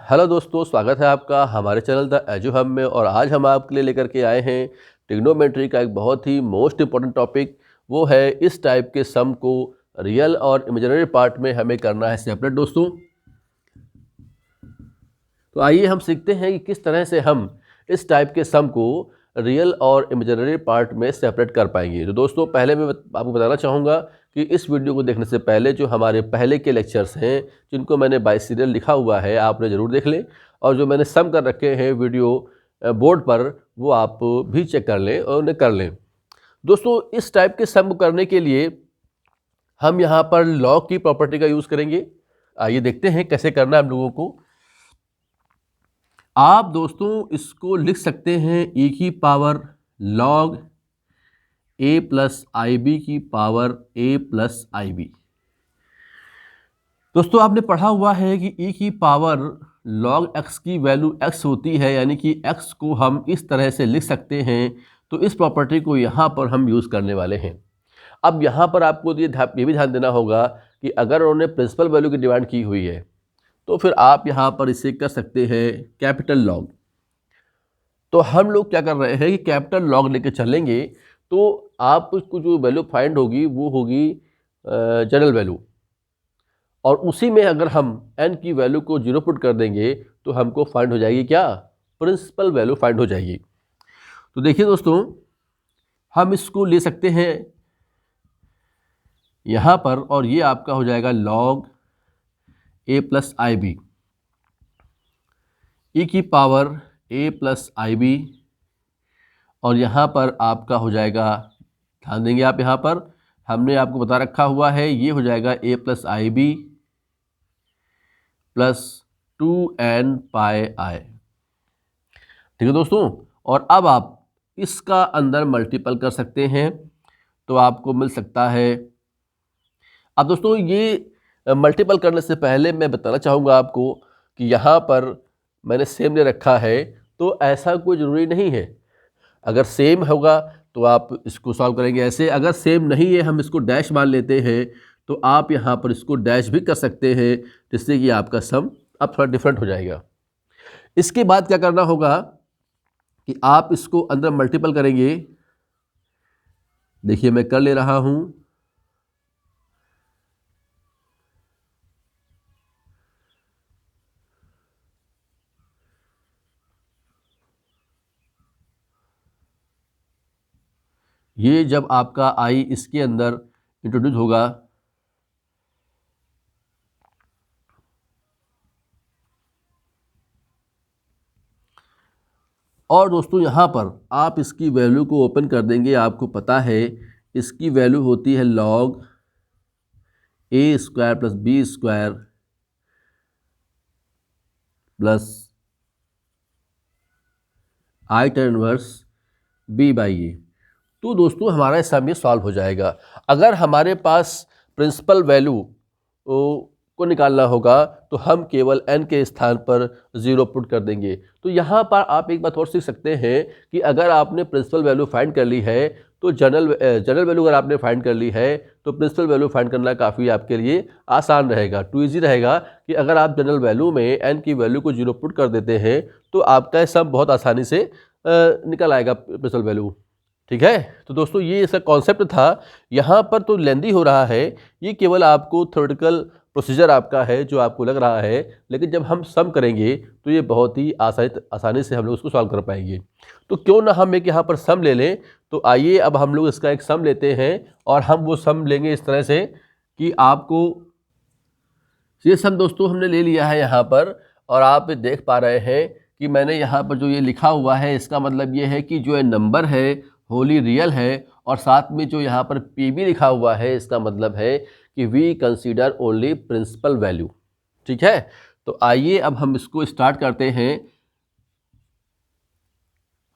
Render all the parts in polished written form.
Hello दोस्तों, स्वागत है आपका हमारे चैनल द एजू हब में। और आज हम आपके लिए लेकर के आए हैं ट्रिग्नोमेट्री का एक बहुत ही मोस्ट इम्पॉर्टेंट टॉपिक। वो है इस टाइप के सम को रियल और इमेजिनरी पार्ट में हमें करना है सेपरेट दोस्तों। तो आइए हम सीखते हैं कि किस तरह से हम इस टाइप के सम को रियल और इमेजिनरी पार्ट में सेपरेट कर पाएंगे। तो दोस्तों, पहले मैं आपको बताना चाहूँगा कि इस वीडियो को देखने से पहले जो हमारे पहले के लेक्चर्स हैं, जिनको मैंने बाय सीरियल लिखा हुआ है, आपने ज़रूर देख लें। और जो मैंने सम कर रखे हैं वीडियो बोर्ड पर, वो आप भी चेक कर लें और उन्हें कर लें। दोस्तों, इस टाइप के सम करने के लिए हम यहाँ पर लॉग की प्रॉपर्टी का यूज़ करेंगे। आइए देखते हैं कैसे करना है हम लोगों को। आप दोस्तों इसको लिख सकते हैं e की power log a plus I B की power a plus I B. दोस्तों, आपने पढ़ा हुआ है कि e की पावर log x की वैल्यू x होती है, यानी कि x को हम इस तरह से लिख सकते हैं। तो इस प्रॉपर्टी को यहाँ पर हम यूज़ करने वाले हैं। अब यहाँ पर आपको ये भी ध्यान देना होगा कि अगर उन्होंने प्रिंसिपल वैल्यू की डिमांड की हुई है, तो फिर आप यहाँ पर इसे कर सकते हैं कैपिटल लॉग। तो हम लोग क्या कर रहे हैं कि कैपिटल लॉग लेके चलेंगे। तो आपको जो वैल्यू फाइंड होगी वो होगी जनरल वैल्यू, और उसी में अगर हम n की वैल्यू को 0 पुट कर देंगे तो हमको फाइंड हो जाएगी क्या, प्रिंसिपल वैल्यू फाइंड हो जाएगी। तो देखिए दोस्तों, हम इसको ले सकते हैं यहाँ पर, और ये आपका हो जाएगा log a plus I B, E की power a plus I B. और यहाँ पर आपका हो जाएगा, ध्यान देंगे आप, यहाँ पर हमने आपको बता रखा हुआ है, ये हो जाएगा a plus I B plus 2n pi I. ठीक है दोस्तों। और अब आप इसका अंदर मल्टीपल कर सकते हैं, तो आपको मिल सकता है। अब दोस्तों, ये मल्टीपल करने से पहले मैं बताना चाहूँगा आपको कि यहाँ पर मैंने सेम ले रखा है, तो ऐसा कोई ज़रूरी नहीं है। अगर सेम होगा तो आप इसको सॉल्व करेंगे ऐसे, अगर सेम नहीं है हम इसको डैश मान लेते हैं, तो आप यहाँ पर इसको डैश भी कर सकते हैं, जिससे कि आपका सम अब थोड़ा डिफरेंट हो जाएगा। इसके बाद क्या करना होगा कि आप इसको अंदर मल्टीपल करेंगे। देखिए मैं कर ले रहा हूँ। ये जब आपका आई इसके अंदर इंट्रोड्यूस होगा, और दोस्तों यहाँ पर आप इसकी वैल्यू को ओपन कर देंगे। आपको पता है इसकी वैल्यू होती है log a square plus B square plus I tan inverse b by A. तो दोस्तों, हमारा सम ये सॉल्व हो जाएगा। अगर हमारे पास प्रिंसिपल वैल्यू को निकालना होगा तो हम केवल n के स्थान पर 0 पुट कर देंगे। तो यहाँ पर आप एक बात और सीख सकते हैं कि अगर आपने प्रिंसिपल वैल्यू फाइंड कर ली है, तो जनरल वैल्यू अगर आपने फाइंड कर ली है, तो प्रिंसिपल वैल्यू फाइंड करना काफ़ी आपके लिए आसान रहेगा। टू ईजी रहेगा कि अगर आप जनरल वैल्यू में n की वैल्यू को 0 पुट कर देते हैं, तो आपका सम बहुत आसानी से निकल आएगा प्रिंसिपल वैल्यू। ठीक है। तो दोस्तों, ये इसका कॉन्सेप्ट था। यहाँ पर तो लेंदी हो रहा है, ये केवल आपको थ्योरेटिकल प्रोसीजर आपका है जो आपको लग रहा है, लेकिन जब हम सम करेंगे तो ये बहुत ही आसानी से हम लोग उसको सॉल्व कर पाएंगे। तो क्यों ना हम एक यहाँ पर सम ले लें। तो आइए अब हम लोग इसका एक सम लेते हैं, और हम वो सम लेंगे इस तरह से कि आपको ये सम दोस्तों हमने ले लिया है यहाँ पर, और आप देख पा रहे हैं कि मैंने यहाँ पर जो ये लिखा हुआ है, इसका मतलब ये है कि जो ये नंबर है होली रियल है, और साथ में जो यहाँ पर पी बी लिखा हुआ है, इसका मतलब है कि we consider only principal value. ठीक है। तो आइए अब हम इसको स्टार्ट करते हैं।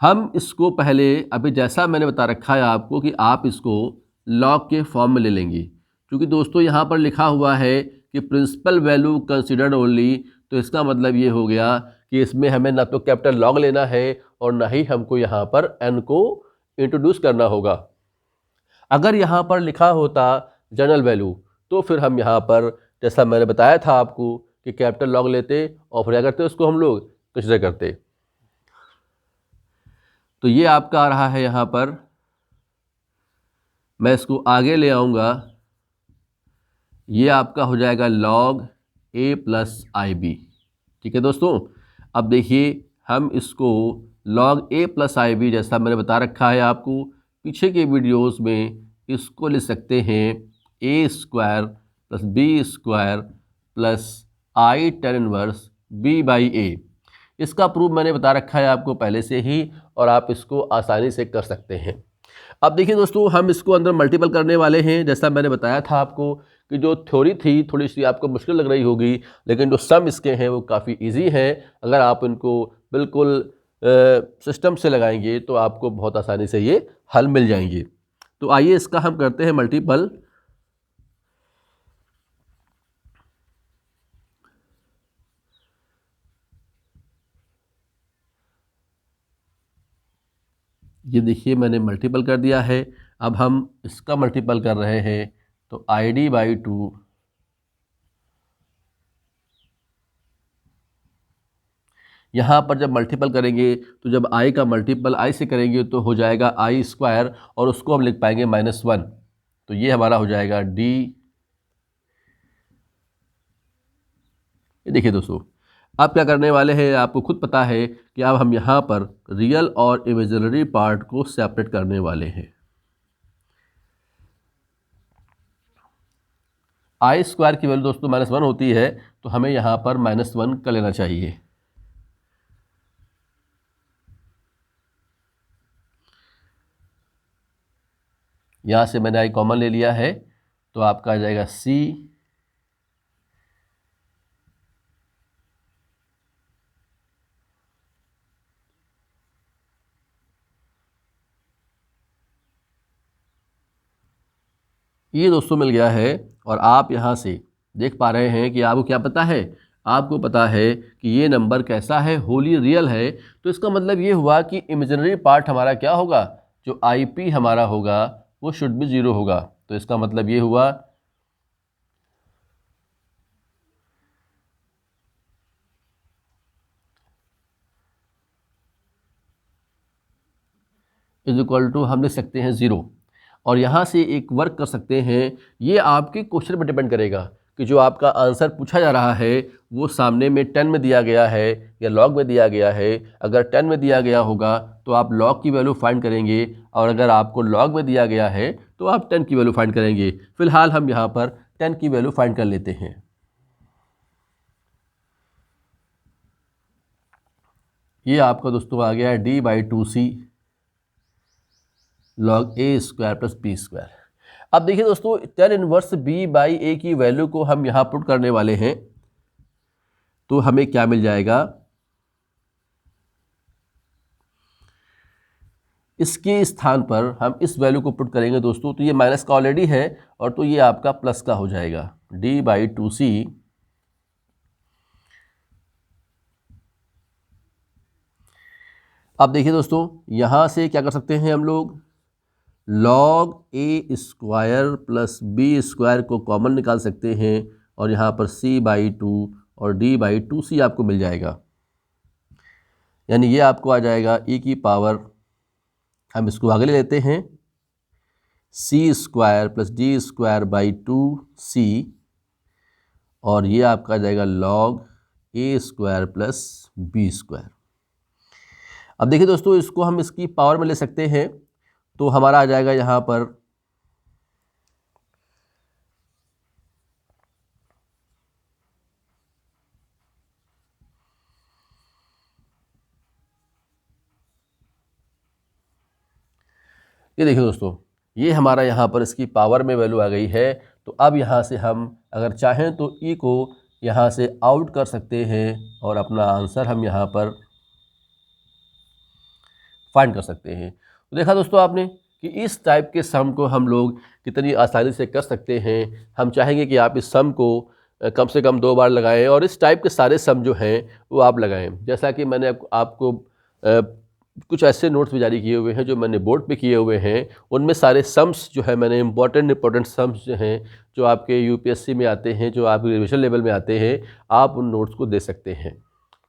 हम इसको पहले, अभी जैसा मैंने बता रखा है आपको, कि आप इसको लॉग के फॉर्म में ले लेंगे, क्योंकि दोस्तों यहाँ पर लिखा हुआ है कि प्रिंसिपल वैल्यू कंसीडर्ड ओनली। तो इसका मतलब ये हो गया कि इसमें हमें ना तो कैपिटल लॉग लेना है और ना ही हमको यहाँ पर n को इंट्रोड्यूस करना होगा। अगर यहाँ पर लिखा होता जनरल वैल्यू, तो फिर हम यहाँ पर, जैसा मैंने बताया था आपको, कि कैपिटल लॉग लेते और फिर क्या करते उसको हम लोग कंसिडर करते। तो ये आपका आ रहा है यहाँ पर, मैं इसको आगे ले आऊँगा, ये आपका हो जाएगा log a plus I B. ठीक है दोस्तों, अब देखिए हम इसको log a plus I B जैसा मैंने बता रखा है आपको पीछे के वीडियोस में, इसको लिख सकते हैं a square plus B square plus I tan inverse b by a। इसका प्रूफ मैंने बता रखा है आपको पहले से ही और आप इसको आसानी से कर सकते हैं। अब देखिए दोस्तों, हम इसको अंदर मल्टीपल करने वाले हैं। जैसा मैंने बताया था आपको कि जो थ्योरी थी थोड़ी सी आपको मुश्किल लग रही होगी, लेकिन जो सम इसके हैं वो काफ़ी इजी हैं। अगर आप इनको बिल्कुल सिस्टम से लगाएंगे तो आपको बहुत आसानी से ये हल मिल जाएंगे। तो आइए इसका हम करते हैं मल्टीपल। ये देखिए मैंने मल्टीपल कर दिया है। अब हम इसका मल्टीपल कर रहे हैं, तो आई डी बाई 2 यहाँ पर जब मल्टीपल करेंगे तो जब i का मल्टीपल i से करेंगे तो हो जाएगा i स्क्वायर और उसको हम लिख पाएंगे -1। तो ये हमारा हो जाएगा d। ये देखिए दोस्तों, अब क्या करने वाले हैं आपको खुद पता है कि अब हम यहाँ पर रियल और इमेजिनरी पार्ट को सेपरेट करने वाले हैं। i स्क्वायर की वैल्यू दोस्तों -1 होती है, तो हमें यहाँ पर -1 कर लेना चाहिए। यहाँ से मैंने i कॉमन ले लिया है, तो आपका आ जाएगा c ये दोस्तों मिल गया है। और आप यहाँ से देख पा रहे हैं कि आपको क्या पता है, आपको पता है कि ये नंबर कैसा है, होली रियल है। तो इसका मतलब ये हुआ कि इमेजिनरी पार्ट हमारा क्या होगा, जो IP हमारा होगा वो शुड भी 0 होगा। तो इसका मतलब ये हुआ इज इक्वल टू हम लिख सकते हैं 0। और यहाँ से एक वर्क कर सकते हैं, ये आपके क्वेश्चन पर डिपेंड करेगा कि जो आपका आंसर पूछा जा रहा है वो सामने में 10 में दिया गया है या लॉग में दिया गया है। अगर 10 में दिया गया होगा तो आप लॉग की वैल्यू फाइंड करेंगे, और अगर आपको लॉग में दिया गया है तो आप 10 की वैल्यू फाइंड करेंगे। फिलहाल हम यहाँ पर 10 की वैल्यू फाइंड कर लेते हैं। ये आपका दोस्तों आ गया है d/2c log a square plus B square. अब देखिए दोस्तों, tan इनवर्स b/a की वैल्यू को हम यहाँ पुट करने वाले हैं, तो हमें क्या मिल जाएगा, इसके स्थान पर हम इस वैल्यू को पुट करेंगे दोस्तों, तो ये माइनस का ऑलरेडी है और तो ये आपका प्लस का हो जाएगा d/2c अब देखिए दोस्तों, यहाँ से क्या कर सकते हैं हम लोग, log a square plus B square को कॉमन निकाल सकते हैं और यहाँ पर c/2 और d/2c आपको मिल जाएगा। यानी ये आपको आ जाएगा e की पावर, हम इसको आगे ले लेते हैं, c square plus d square by 2c, और ये आपका आ जाएगा log a square plus B square. अब देखिए दोस्तों, इसको हम इसकी पावर में ले सकते हैं, तो हमारा आ जाएगा यहाँ पर ये देखिए दोस्तों, ये हमारा यहाँ पर इसकी पावर में वैल्यू आ गई है। तो अब यहाँ से हम अगर चाहें तो ई को यहाँ से आउट कर सकते हैं और अपना आंसर हम यहाँ पर फाइंड कर सकते हैं। तो देखा दोस्तों आपने कि इस टाइप के सम को हम लोग कितनी आसानी से कर सकते हैं। हम चाहेंगे कि आप इस सम को कम से कम 2 बार लगाएं और इस टाइप के सारे सम जो हैं वो आप लगाएं। जैसा कि मैंने आपको कुछ ऐसे नोट्स भी जारी किए हुए हैं जो मैंने बोर्ड पे किए हुए हैं, उनमें सारे सम्स जो है मैंने इंपॉर्टेंट सम्स जो हैं, जो आपके यूपीएससी में आते हैं, जो आप रिविजन लेवल में आते हैं, आप उन नोट्स को दे सकते हैं।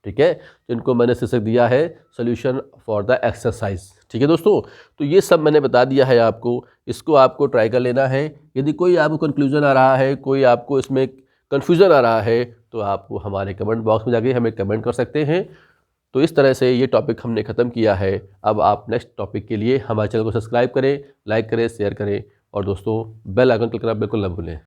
ठीक है, जिनको मैंने शीर्षक दिया है सॉल्यूशन फॉर द एक्सरसाइज। ठीक है दोस्तों, तो ये सब मैंने बता दिया है आपको, इसको आपको ट्राई कर लेना है। यदि कोई आपको कंक्लूजन आ रहा है, कोई आपको इसमें कन्फ्यूज़न आ रहा है, तो आप वो हमारे कमेंट बॉक्स में जाके हमें कमेंट कर सकते हैं। तो इस तरह से ये टॉपिक हमने ख़त्म किया है। अब आप नेक्स्ट टॉपिक के लिए हमारे चैनल को सब्सक्राइब करें, लाइक करें, शेयर करें और दोस्तों बेल आइकन क्लिक करना बिल्कुल ना भूलें।